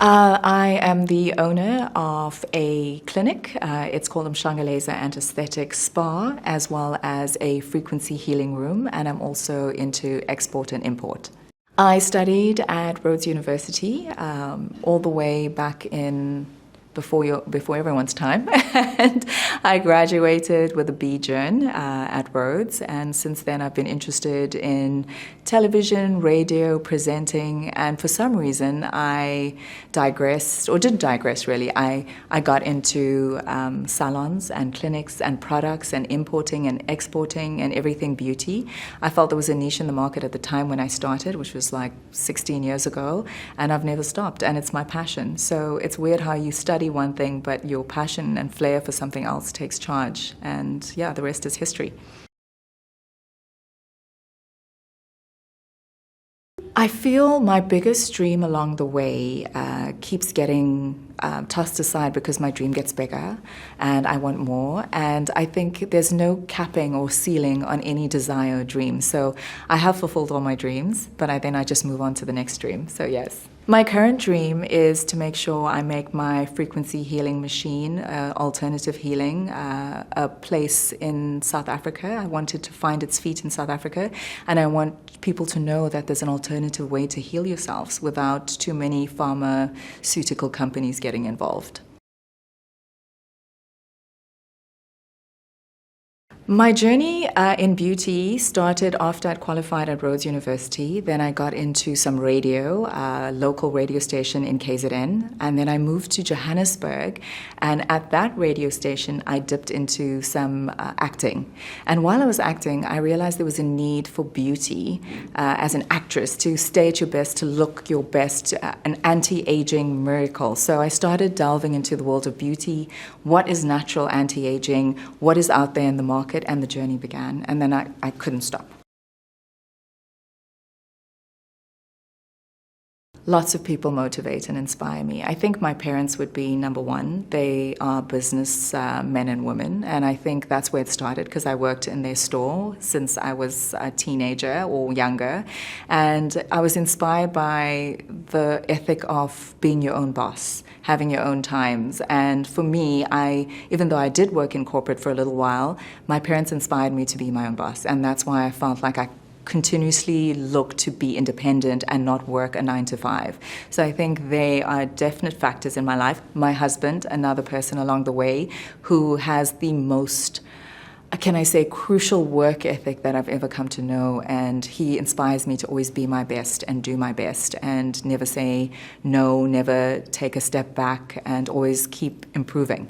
I am the owner of a clinic. It's called Umhlanga Laser and Aesthetic Spa, as well as a frequency healing room, and I'm also into export and import. I studied at Rhodes University all the way back in before everyone's time, and I graduated with a BGen at Rhodes, and since then I've been interested in television, radio, presenting, and for some reason I digressed, or didn't digress really. I got into salons and clinics and products and importing and exporting and everything beauty. I felt there was a niche in the market at the time when I started, which was like 16 years ago, and I've never stopped, and it's my passion. So it's weird how you study one thing, but your passion and flair for something else takes charge, and yeah, the rest is history. I feel my biggest dream along the way keeps getting tossed aside because my dream gets bigger and I want more. And I think there's no capping or ceiling on any desire or dream. So I have fulfilled all my dreams, but then I just move on to the next dream. So yes. My current dream is to make sure I make my frequency healing machine, alternative healing, a place in South Africa. I want it to find its feet in South Africa, and I want people to know that there's an alternative way to heal yourselves without too many pharmaceutical companies getting involved. My journey in beauty started after I'd qualified at Rhodes University. Then I got into some radio, local radio station in KZN, and then I moved to Johannesburg. And at that radio station, I dipped into some acting. And while I was acting, I realized there was a need for beauty as an actress to stay at your best, to look your best, an anti-aging miracle. So I started delving into the world of beauty. What is natural anti-aging? What is out there in the market? And the journey began, and then I couldn't stop. Lots of people motivate and inspire me. I think my parents would be number one. They are business men and women, and I think that's where it started because I worked in their store since I was a teenager or younger, and I was inspired by the ethic of being your own boss, having your own times. And for me, even though I did work in corporate for a little while, my parents inspired me to be my own boss, and that's why I felt like I continuously look to be independent and not work a 9 to 5. So I think they are definite factors in my life. My husband, another person along the way, who has the most, can I say, crucial work ethic that I've ever come to know, and he inspires me to always be my best and do my best and never say no, never take a step back, and always keep improving.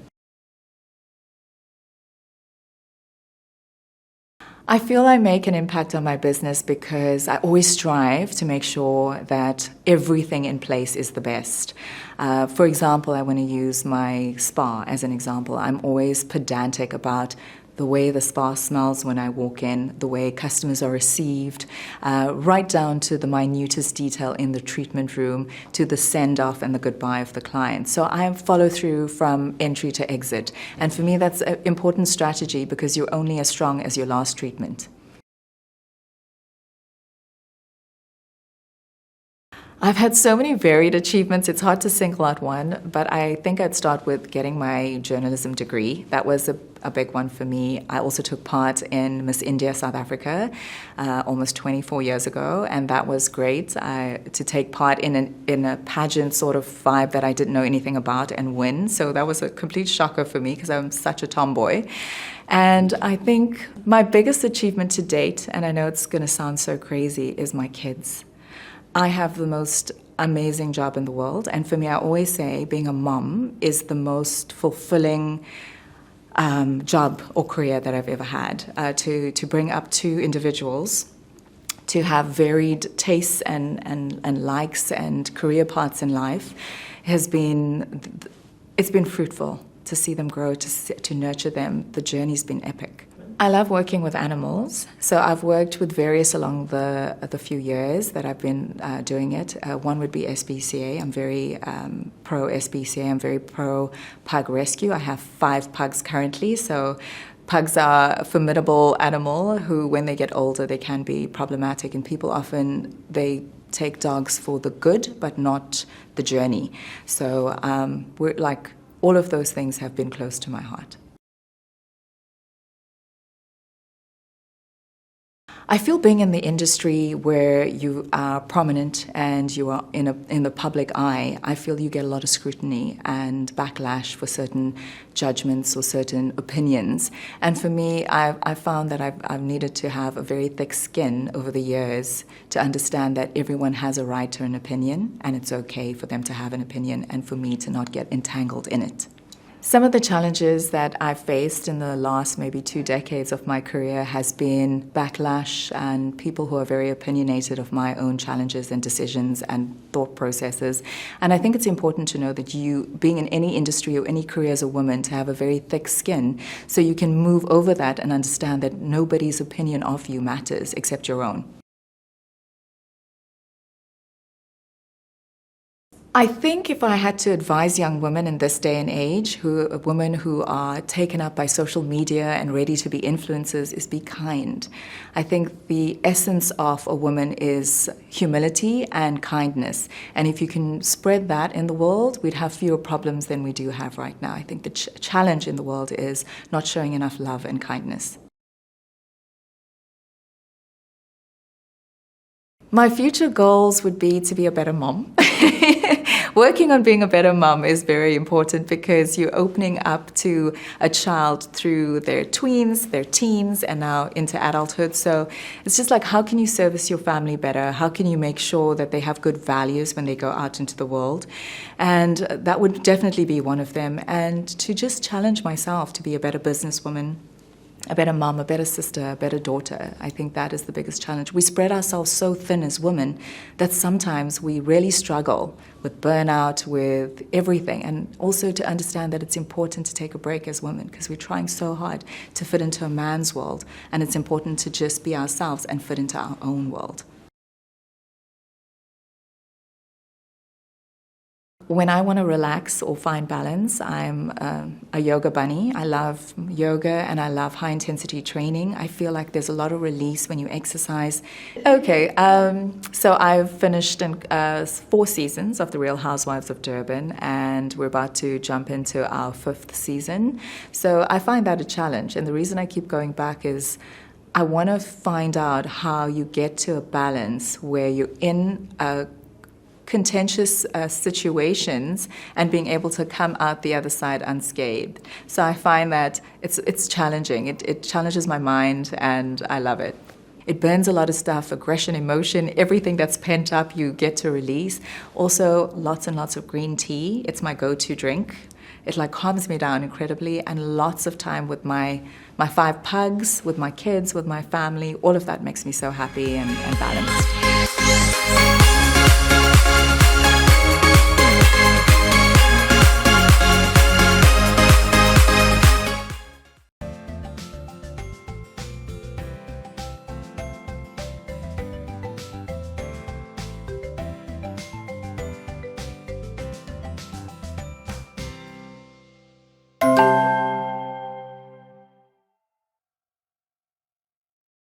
I feel I make an impact on my business because I always strive to make sure that everything in place is the best. For example, I want to use my spa as an example. I'm always pedantic about the way the spa smells when I walk in, the way customers are received, right down to the minutest detail in the treatment room, to the send-off and the goodbye of the client. So I follow through from entry to exit. And for me, that's an important strategy because you're only as strong as your last treatment. I've had so many varied achievements, it's hard to single out one, but I think I'd start with getting my journalism degree. That was a big one for me. I also took part in Miss India South Africa almost 24 years ago, and that was great to take part in a pageant sort of vibe that I didn't know anything about and win. So that was a complete shocker for me because I'm such a tomboy. And I think my biggest achievement to date, and I know it's going to sound so crazy, is my kids. I have the most amazing job in the world, and for me, I always say being a mom is the most fulfilling job or career that I've ever had. To bring up two individuals, to have varied tastes and likes and career paths in life, it's been fruitful to see them grow, to nurture them. The journey's been epic. I love working with animals, so I've worked with various along the few years that I've been doing it. One would be SPCA. I'm very pro SPCA. I'm very pro pug rescue. I have 5 pugs currently, so pugs are a formidable animal who, when they get older, they can be problematic, and people often, they take dogs for the good, but not the journey. So we're like, all of those things have been close to my heart. I feel being in the industry where you are prominent and you are in the public eye, I feel you get a lot of scrutiny and backlash for certain judgments or certain opinions. And for me, I've found that I've needed to have a very thick skin over the years to understand that everyone has a right to an opinion, and it's okay for them to have an opinion and for me to not get entangled in it. Some of the challenges that I've faced in the last maybe 2 decades of my career has been backlash and people who are very opinionated of my own challenges and decisions and thought processes. And I think it's important to know that you, being in any industry or any career as a woman, to have a very thick skin so you can move over that and understand that nobody's opinion of you matters except your own. I think if I had to advise young women in this day and age, women who are taken up by social media and ready to be influencers, is be kind. I think the essence of a woman is humility and kindness. And if you can spread that in the world, we'd have fewer problems than we do have right now. I think the challenge in the world is not showing enough love and kindness. My future goals would be to be a better mom. Working on being a better mom is very important because you're opening up to a child through their tweens, their teens, and now into adulthood. So it's just like, how can you service your family better? How can you make sure that they have good values when they go out into the world? And that would definitely be one of them. And to just challenge myself to be a better businesswoman, a better mom, a better sister, a better daughter. I think that is the biggest challenge. We spread ourselves so thin as women that sometimes we really struggle with burnout, with everything, and also to understand that it's important to take a break as women because we're trying so hard to fit into a man's world, and it's important to just be ourselves and fit into our own world. When I want to relax or find balance, I'm a yoga bunny. I love yoga and I love high-intensity training. I feel like there's a lot of release when you exercise. Okay, so I've finished 4 seasons of The Real Housewives of Durban, and we're about to jump into our 5th season. So I find that a challenge, and the reason I keep going back is I want to find out how you get to a balance where you're in a contentious situations and being able to come out the other side unscathed. So I find that it's challenging. It challenges my mind and I love it. It burns a lot of stuff, aggression, emotion, everything that's pent up you get to release. Also, lots and lots of green tea. It's my go-to drink. It like calms me down incredibly, and lots of time with my 5 pugs, with my kids, with my family. All of that makes me so happy and balanced.